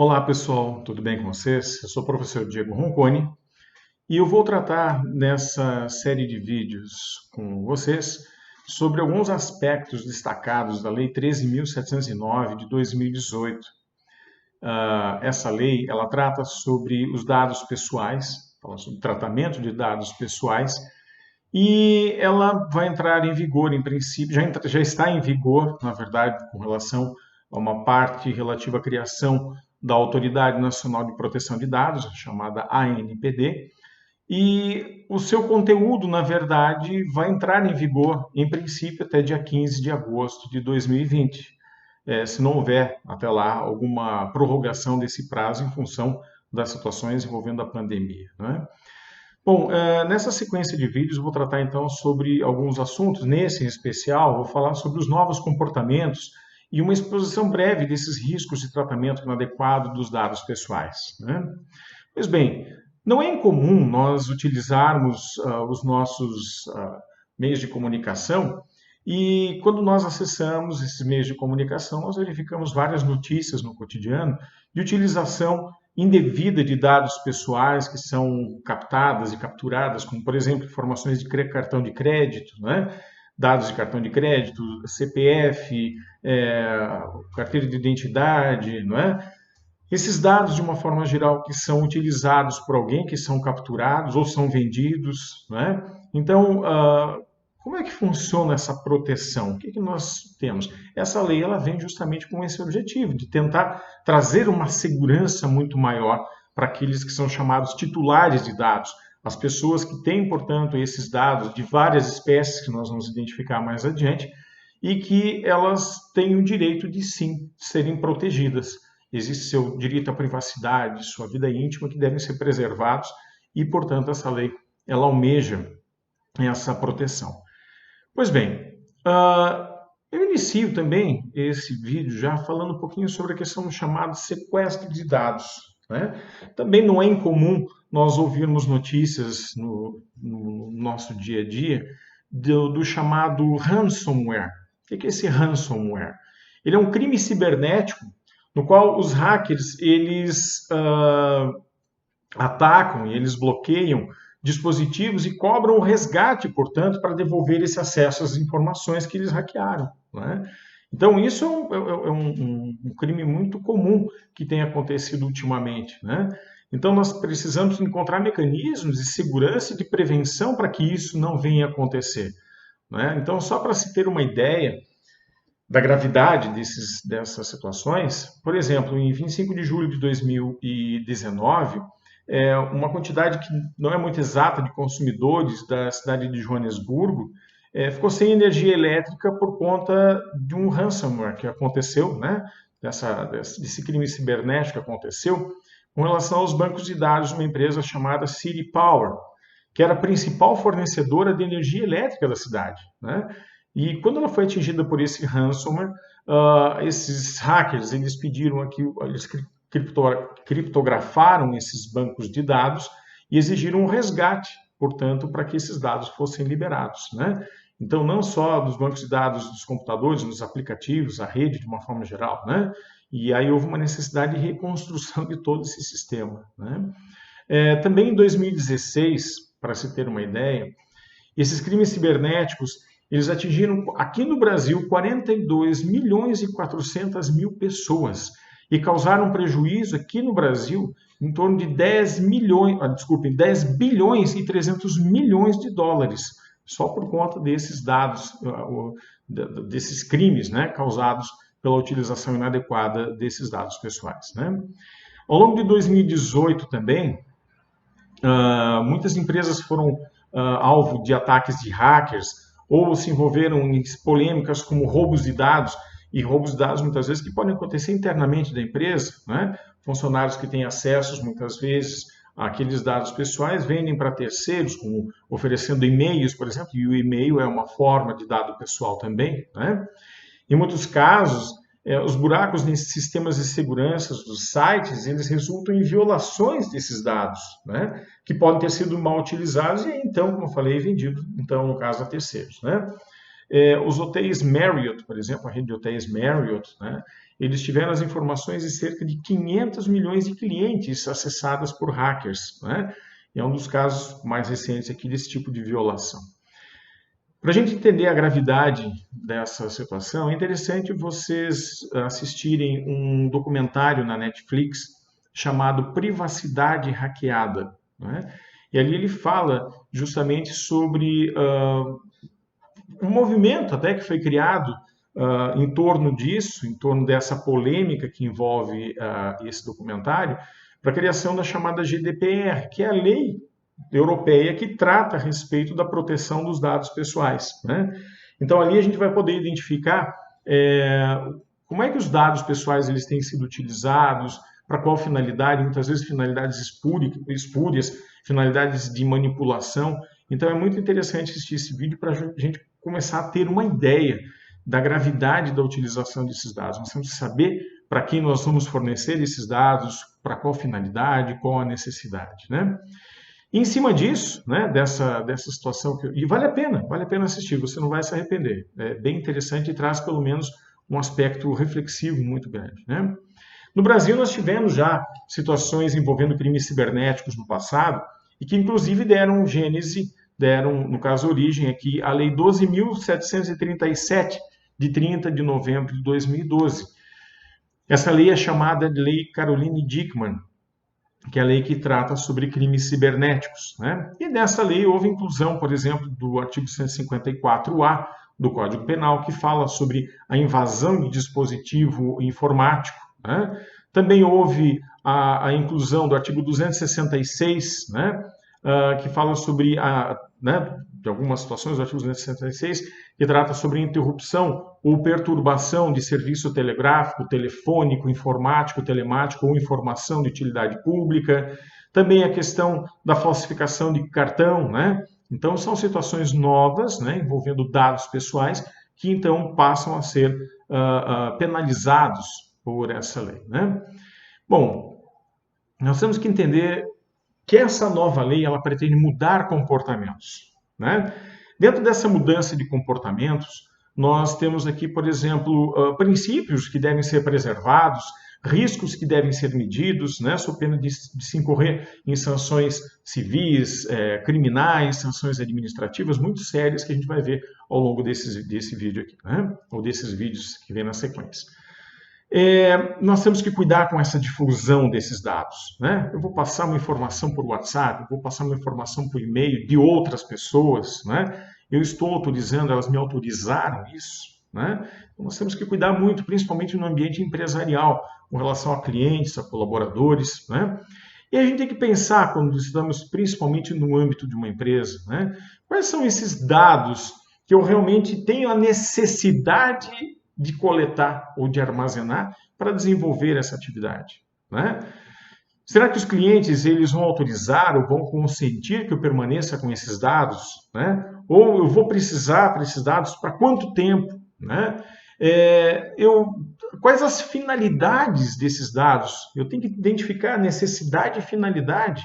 Olá pessoal, tudo bem com vocês? Eu sou o professor Diego Ronconi e eu vou tratar nessa série de vídeos com vocês sobre alguns aspectos destacados da Lei 13.709 de 2018. Essa lei ela trata sobre os dados pessoais, fala sobre tratamento de dados pessoais e ela vai entrar em vigor, em princípio, já está em vigor, na verdade, com relação a uma parte relativa à criação da Autoridade Nacional de Proteção de Dados, chamada ANPD, e o seu conteúdo, na verdade, vai entrar em vigor, em princípio, até dia 15 de agosto de 2020, se não houver, até lá, alguma prorrogação desse prazo em função das situações envolvendo a pandemia, né? Bom, nessa sequência de vídeos eu vou tratar então sobre alguns assuntos. Nesse em especial, vou falar sobre os novos comportamentos e uma exposição breve desses riscos de tratamento inadequado dos dados pessoais, né? Pois bem, não é incomum nós utilizarmos os nossos meios de comunicação e quando nós acessamos esses meios de comunicação, nós verificamos várias notícias no cotidiano de utilização indevida de dados pessoais que são captadas e capturadas, como, por exemplo, informações de cartão de crédito, né? Dados de cartão de crédito, CPF, carteira de identidade, não é? Esses dados, de uma forma geral, que são utilizados por alguém, que são capturados ou são vendidos, né? Então, como é que funciona essa proteção? O que que nós temos? Essa lei ela vem justamente com esse objetivo, de tentar trazer uma segurança muito maior para aqueles que são chamados titulares de dados, as pessoas que têm, portanto, esses dados de várias espécies, que nós vamos identificar mais adiante, e que elas têm o direito de, sim, serem protegidas. Existe seu direito à privacidade, sua vida íntima, que devem ser preservados e, portanto, essa lei ela almeja essa proteção. Pois bem, eu inicio também esse vídeo já falando um pouquinho sobre a questão do chamado sequestro de dados, né? Também não é incomum nós ouvirmos notícias no nosso dia a dia do chamado ransomware. O que é esse ransomware? Ele é um crime cibernético no qual os hackers eles atacam e eles bloqueiam dispositivos e cobram o resgate, portanto, para devolver esse acesso às informações que eles hackearam, né? Então, isso é um crime muito comum que tem acontecido ultimamente, né? Então, nós precisamos encontrar mecanismos de segurança e de prevenção para que isso não venha a acontecer, né? Então, só para se ter uma ideia da gravidade dessas situações, por exemplo, em 25 de julho de 2019, uma quantidade que não é muito exata de consumidores da cidade de Joanesburgo ficou sem energia elétrica por conta de um ransomware que aconteceu, né? Desse crime cibernético que aconteceu com relação aos bancos de dados de uma empresa chamada City Power, que era a principal fornecedora de energia elétrica da cidade, né? E quando ela foi atingida por esse ransomware, esses hackers eles pediram aqui, eles criptografaram esses bancos de dados e exigiram um resgate, portanto, para que esses dados fossem liberados, né? Então, não só dos bancos de dados dos computadores, dos aplicativos, a rede de uma forma geral, né? E aí houve uma necessidade de reconstrução de todo esse sistema, né? Também em 2016, para se ter uma ideia, esses crimes cibernéticos eles atingiram aqui no Brasil 42 milhões e 400 mil pessoas e causaram prejuízo aqui no Brasil em torno de 10 bilhões e 300 milhões de dólares, só por conta desses dados, desses crimes, né, causados pela utilização inadequada desses dados pessoais, né? Ao longo de 2018 também, muitas empresas foram alvo de ataques de hackers ou se envolveram em polêmicas como roubos de dados, e roubos de dados muitas vezes que podem acontecer internamente da empresa, né? Funcionários que têm acessos muitas vezes àqueles dados pessoais vendem para terceiros, como oferecendo e-mails, por exemplo, e o e-mail é uma forma de dado pessoal também, né? Em muitos casos, os buracos nesses sistemas de segurança dos sites, eles resultam em violações desses dados, né? Que podem ter sido mal utilizados e então, como eu falei, vendidos, então, no caso, a terceiros, né? Os hotéis Marriott, por exemplo, a rede de hotéis Marriott, né, eles tiveram as informações de cerca de 500 milhões de clientes acessadas por hackers, né? E é um dos casos mais recentes aqui desse tipo de violação. Para a gente entender a gravidade dessa situação, é interessante vocês assistirem um documentário na Netflix chamado Privacidade Hackeada, né? E ali ele fala justamente sobre um movimento até que foi criado em torno disso, em torno dessa polêmica que envolve esse documentário, para a criação da chamada GDPR, que é a lei europeia que trata a respeito da proteção dos dados pessoais, né? Então ali a gente vai poder identificar como é que os dados pessoais eles têm sido utilizados, para qual finalidade, muitas vezes finalidades espúrias, finalidades de manipulação. Então é muito interessante assistir esse vídeo para a gente começar a ter uma ideia da gravidade da utilização desses dados. Nós temos que saber para quem nós vamos fornecer esses dados, para qual finalidade, qual a necessidade, né? E em cima disso, né, dessa situação, e vale a pena assistir, você não vai se arrepender. É bem interessante e traz pelo menos um aspecto reflexivo muito grande, né? No Brasil nós tivemos já situações envolvendo crimes cibernéticos no passado e que inclusive deram gênese, no caso origem aqui, à Lei 12.737, de 30 de novembro de 2012. Essa lei é chamada de Lei Caroline Dickmann, que é a lei que trata sobre crimes cibernéticos, né? E nessa lei houve inclusão, por exemplo, do artigo 154A do Código Penal, que fala sobre a invasão de dispositivo informático, né? Também houve a inclusão do artigo 266, né? Que fala sobre, de algumas situações, o artigo 266, que trata sobre interrupção ou perturbação de serviço telegráfico, telefônico, informático, telemático ou informação de utilidade pública. Também a questão da falsificação de cartão, né? Então, são situações novas, né, envolvendo dados pessoais, que então passam a ser penalizados por essa lei, né? Bom, nós temos que entender que essa nova lei ela pretende mudar comportamentos, né? Dentro dessa mudança de comportamentos, nós temos aqui, por exemplo, princípios que devem ser preservados, riscos que devem ser medidos, né, sob pena de se incorrer em sanções civis, criminais, sanções administrativas muito sérias que a gente vai ver ao longo desse vídeo aqui, né, ou desses vídeos que vem na sequência. Nós temos que cuidar com essa difusão desses dados, né? Eu vou passar uma informação por WhatsApp, eu vou passar uma informação por e-mail de outras pessoas, né? Eu estou autorizando, elas me autorizaram isso, né? Então, nós temos que cuidar muito, principalmente no ambiente empresarial, com relação a clientes, a colaboradores, né? E a gente tem que pensar, quando estamos principalmente no âmbito de uma empresa, né? Quais são esses dados que eu realmente tenho a necessidade de coletar ou de armazenar para desenvolver essa atividade, né? Será que os clientes eles vão autorizar ou vão consentir que eu permaneça com esses dados, né? Ou eu vou precisar para esses dados para quanto tempo, né? Quais as finalidades desses dados? Eu tenho que identificar a necessidade e finalidade,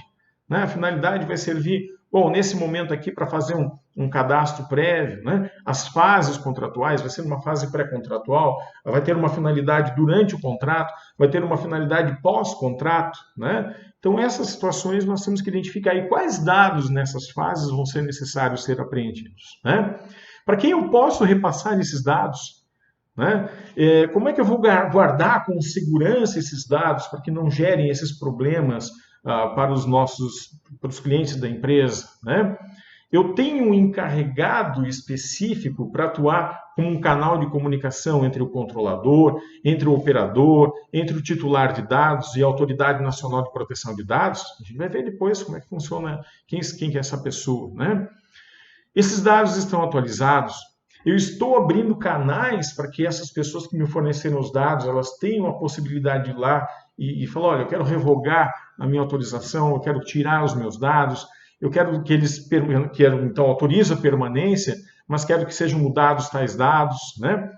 né? A finalidade vai servir, bom, nesse momento aqui para fazer um cadastro prévio, né? As fases contratuais, vai ser uma fase pré-contratual, vai ter uma finalidade durante o contrato, vai ter uma finalidade pós-contrato, né? Então, essas situações nós temos que identificar e quais dados nessas fases vão ser necessários ser apreendidos, né? Para quem eu posso repassar esses dados, né? Como é que eu vou guardar com segurança esses dados para que não gerem esses problemas para os clientes da empresa, né? Eu tenho um encarregado específico para atuar como um canal de comunicação entre o controlador, entre o operador, entre o titular de dados e a Autoridade Nacional de Proteção de Dados. A gente vai ver depois como é que funciona, quem é essa pessoa, né? Esses dados estão atualizados. Eu estou abrindo canais para que essas pessoas que me forneceram os dados, elas tenham a possibilidade de ir lá e falar, olha, eu quero revogar a minha autorização, eu quero tirar os meus dados, eu quero que eles então autorize a permanência, mas quero que sejam mudados tais dados, né?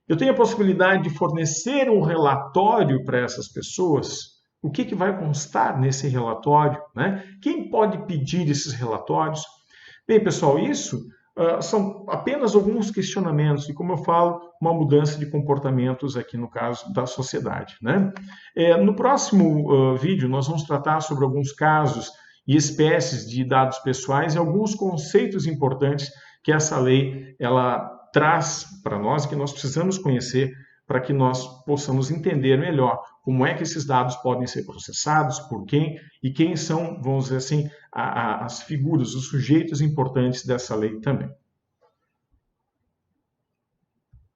Eu tenho a possibilidade de fornecer um relatório para essas pessoas. O que vai constar nesse relatório, né? Quem pode pedir esses relatórios? Bem, pessoal, isso são apenas alguns questionamentos e, como eu falo, uma mudança de comportamentos aqui no caso da sociedade, né? No próximo vídeo nós vamos tratar sobre alguns casos e espécies de dados pessoais e alguns conceitos importantes que essa lei ela traz para nós, que nós precisamos conhecer para que nós possamos entender melhor como é que esses dados podem ser processados, por quem e quem são, vamos dizer assim, as figuras, os sujeitos importantes dessa lei também.